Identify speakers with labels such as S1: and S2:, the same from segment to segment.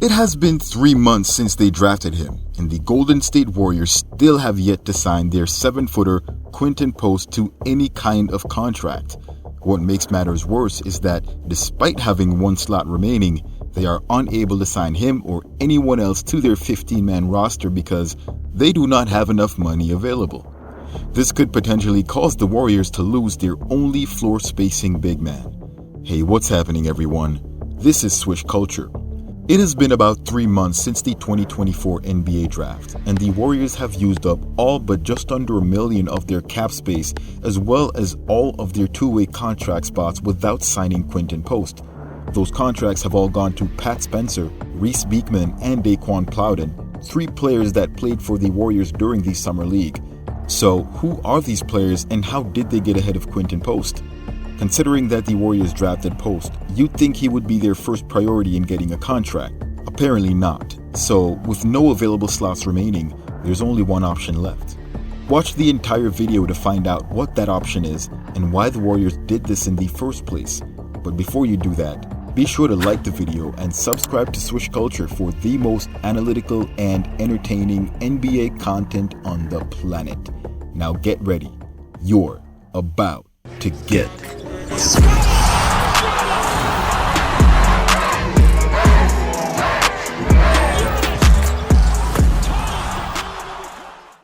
S1: It has been 3 months since they drafted him, and the Golden State Warriors still have yet to sign their 7-footer Quinton Post to any kind of contract. What makes matters worse is that despite having one slot remaining, they are unable to sign him or anyone else to their 15-man roster because they do not have enough money available. This could potentially cause the Warriors to lose their only floor-spacing big man. Hey, what's happening, everyone? This is Swish Culture. It has been about 3 months since the 2024 NBA draft, and the Warriors have used up all but just under $1 million of their cap space, as well as all of their two-way contract spots without signing Quinton Post. Those contracts have all gone to Pat Spencer, Reese Beekman, and Daquan Plowden, 3 players that played for the Warriors during the Summer League. So, who are these players and how did they get ahead of Quinton Post? Considering that the Warriors drafted Post, you'd think he would be their first priority in getting a contract. Apparently not. So, with no available slots remaining, there's only one option left. Watch the entire video to find out what that option is and why the Warriors did this in the first place. But before you do that, be sure to like the video and subscribe to Swish Culture for the most analytical and entertaining NBA content on the planet. Now get ready. You're about to get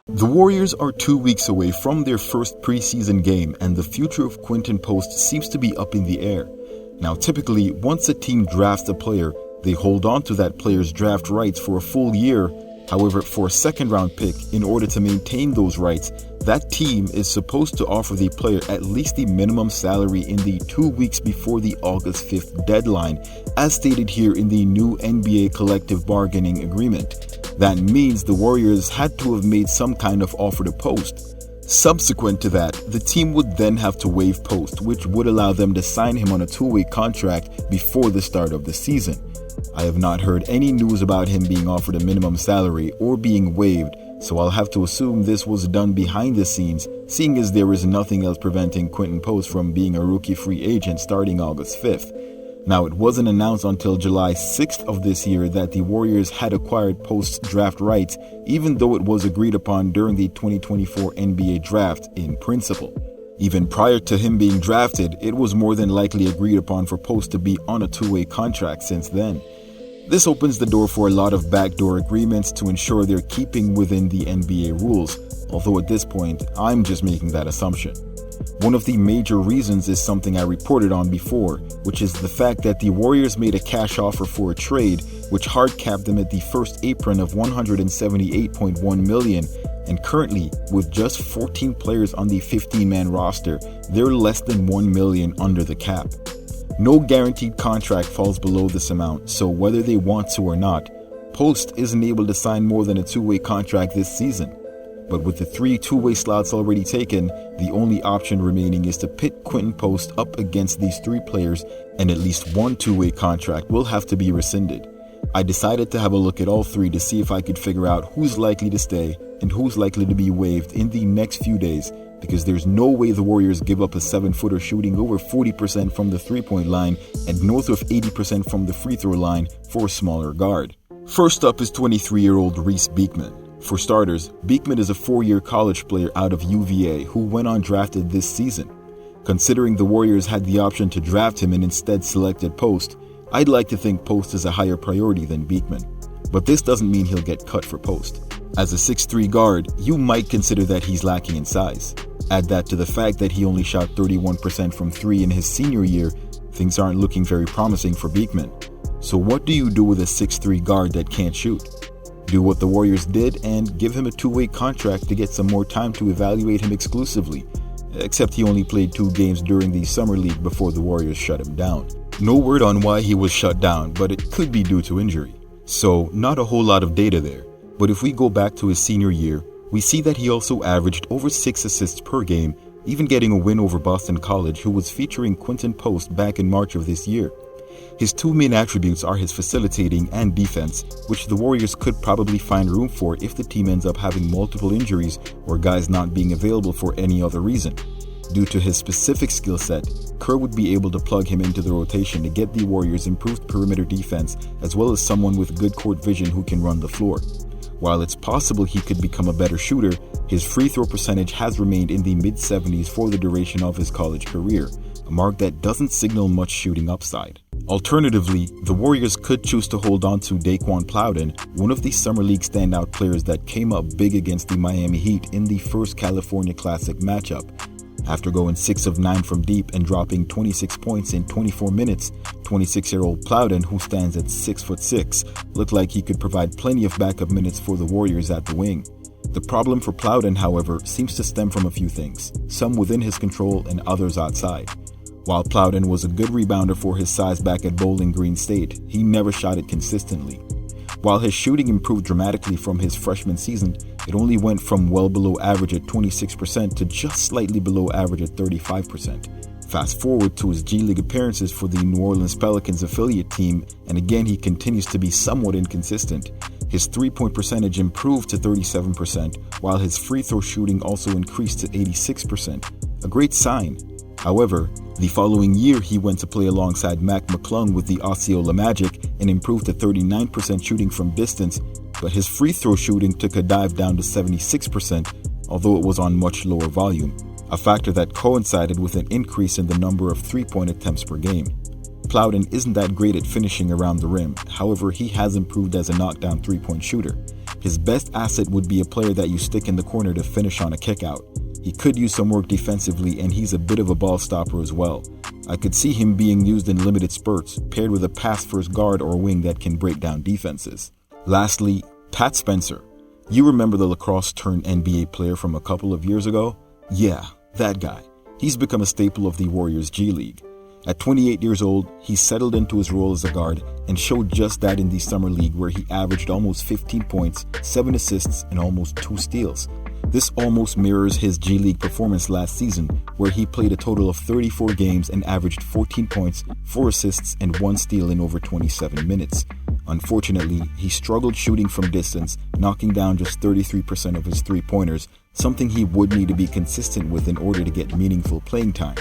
S1: The Warriors are 2 weeks away from their first preseason game, and the future of Quinton Post seems to be up in the air. Now, typically, once a team drafts a player, they hold on to that player's draft rights for a full year. However, for a second-round pick, in order to maintain those rights, that team is supposed to offer the player at least the minimum salary in the 2 weeks before the August 5th deadline, as stated here in the new NBA collective bargaining agreement. That means the Warriors had to have made some kind of offer to Post. Subsequent to that, the team would then have to waive Post, which would allow them to sign him on a 2-way contract before the start of the season. I have not heard any news about him being offered a minimum salary or being waived, so I'll have to assume this was done behind the scenes, seeing as there is nothing else preventing Quinton Post from being a rookie free agent starting August 5th. Now, it wasn't announced until July 6th of this year that the Warriors had acquired Post's draft rights, even though it was agreed upon during the 2024 NBA draft in principle. Even prior to him being drafted, it was more than likely agreed upon for Post to be on a 2-way contract since then. This opens the door for a lot of backdoor agreements to ensure they're keeping within the NBA rules, although at this point, I'm just making that assumption. One of the major reasons is something I reported on before, which is the fact that the Warriors made a cash offer for a trade, which hard-capped them at the first apron of $178.1 million, and currently, with just 14 players on the 15-man roster, they're less than $1 million under the cap. No guaranteed contract falls below this amount, so whether they want to or not, Post isn't able to sign more than a 2-way contract this season. But with the 3 2-way slots already taken, the only option remaining is to pit Quinton Post up against these 3 players, and at least one 2-way contract will have to be rescinded. I decided to have a look at all 3 to see if I could figure out who's likely to stay and who's likely to be waived in the next few days, because there's no way the Warriors give up a 7-footer shooting over 40% from the 3-point line and north of 80% from the free throw line for a smaller guard. First up is 23-year-old Reese Beekman. For starters, Beekman is a 4-year college player out of UVA who went undrafted this season. Considering the Warriors had the option to draft him and instead selected Post, I'd like to think Post is a higher priority than Beekman. But this doesn't mean he'll get cut for Post. As a 6'3" guard, you might consider that he's lacking in size. Add that to the fact that he only shot 31% from 3 in his senior year, things aren't looking very promising for Beekman. So what do you do with a 6'3" guard that can't shoot? Do what the Warriors did and give him a 2-way contract to get some more time to evaluate him exclusively, except he only played 2 games during the Summer League before the Warriors shut him down. No word on why he was shut down, but it could be due to injury. So, not a whole lot of data there. But if we go back to his senior year, we see that he also averaged over 6 assists per game, even getting a win over Boston College, who was featuring Quinton Post back in March of this year. His 2 main attributes are his facilitating and defense, which the Warriors could probably find room for if the team ends up having multiple injuries or guys not being available for any other reason. Due to his specific skill set, Kerr would be able to plug him into the rotation to get the Warriors improved perimeter defense as well as someone with good court vision who can run the floor. While it's possible he could become a better shooter, his free throw percentage has remained in the mid-70s for the duration of his college career, a mark that doesn't signal much shooting upside. Alternatively, the Warriors could choose to hold on to Daquan Plowden, one of the Summer League standout players that came up big against the Miami Heat in the first California Classic matchup. After going 6 of 9 from deep and dropping 26 points in 24 minutes, 26-year-old Plowden, who stands at 6'6", looked like he could provide plenty of backup minutes for the Warriors at the wing. The problem for Plowden, however, seems to stem from a few things, some within his control and others outside. While Plowden was a good rebounder for his size back at Bowling Green State, he never shot it consistently. While his shooting improved dramatically from his freshman season, it only went from well below average at 26% to just slightly below average at 35%. Fast forward to his G League appearances for the New Orleans Pelicans affiliate team, and again he continues to be somewhat inconsistent. His three-point percentage improved to 37%, while his free throw shooting also increased to 86%. A great sign. However, the following year he went to play alongside Mac McClung with the Osceola Magic and improved to 39% shooting from distance, but his free throw shooting took a dive down to 76%, although it was on much lower volume, a factor that coincided with an increase in the number of three-point attempts per game. Plowden isn't that great at finishing around the rim, however he has improved as a knockdown three-point shooter. His best asset would be a player that you stick in the corner to finish on a kickout. He could use some work defensively, and he's a bit of a ball stopper as well. I could see him being used in limited spurts, paired with a pass-first guard or wing that can break down defenses. Lastly, Pat Spencer. You remember the lacrosse-turned-NBA player from a couple of years ago? Yeah, that guy. He's become a staple of the Warriors G League. At 28 years old, he settled into his role as a guard and showed just that in the Summer League, where he averaged almost 15 points, 7 assists, and almost 2 steals. This almost mirrors his G League performance last season, where he played a total of 34 games and averaged 14 points, 4 assists, and 1 steal in over 27 minutes. Unfortunately, he struggled shooting from distance, knocking down just 33% of his three-pointers, something he would need to be consistent with in order to get meaningful playing time.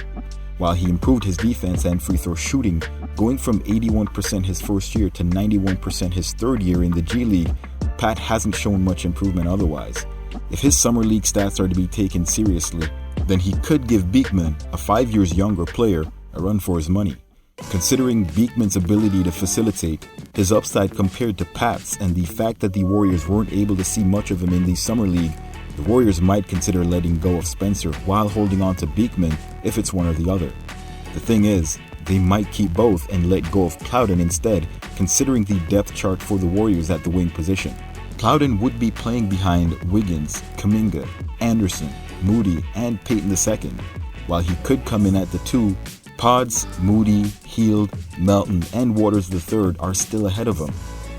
S1: While he improved his defense and free throw shooting, going from 81% his first year to 91% his third year in the G League, Pat hasn't shown much improvement otherwise. If his Summer League stats are to be taken seriously, then he could give Beekman, a 5 years younger player, a run for his money. Considering Beekman's ability to facilitate, his upside compared to Pat's, and the fact that the Warriors weren't able to see much of him in the Summer League, the Warriors might consider letting go of Spencer while holding on to Beekman if it's one or the other. The thing is, they might keep both and let go of Plowden instead, considering the depth chart for the Warriors at the wing position. Plowden would be playing behind Wiggins, Kuminga, Anderson, Moody, and Payton II, while he could come in at the 2. Pods, Moody, Hield, Melton, and Waters III are still ahead of him.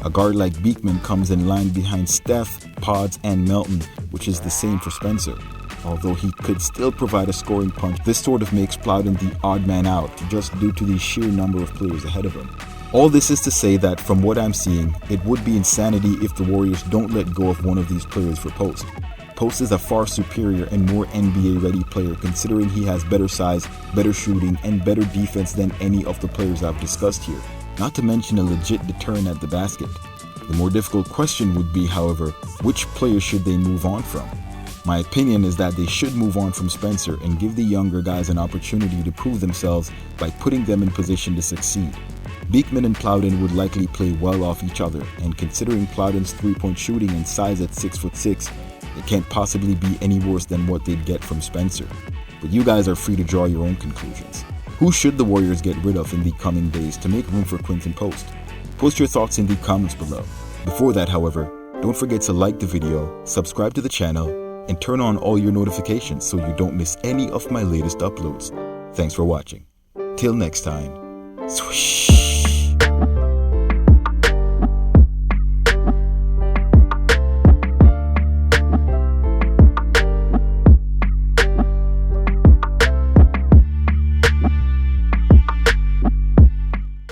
S1: A guard like Beekman comes in line behind Steph, Pods, and Melton, which is the same for Spencer. Although he could still provide a scoring punch, this sort of makes Plowden the odd man out just due to the sheer number of players ahead of him. All this is to say that from what I'm seeing, it would be insanity if the Warriors don't let go of one of these players for Post. Post is a far superior and more NBA-ready player, considering he has better size, better shooting, and better defense than any of the players I've discussed here, not to mention a legit deterrent at the basket. The more difficult question would be, however, which player should they move on from? My opinion is that they should move on from Spencer and give the younger guys an opportunity to prove themselves by putting them in position to succeed. Beekman and Plowden would likely play well off each other, and considering Plowden's three-point shooting and size at 6'6", it can't possibly be any worse than what they'd get from Spencer. But you guys are free to draw your own conclusions. Who should the Warriors get rid of in the coming days to make room for Quinton Post? Post your thoughts in the comments below. Before that, however, don't forget to like the video, subscribe to the channel, and turn on all your notifications so you don't miss any of my latest uploads. Thanks for watching. Till next time, swish!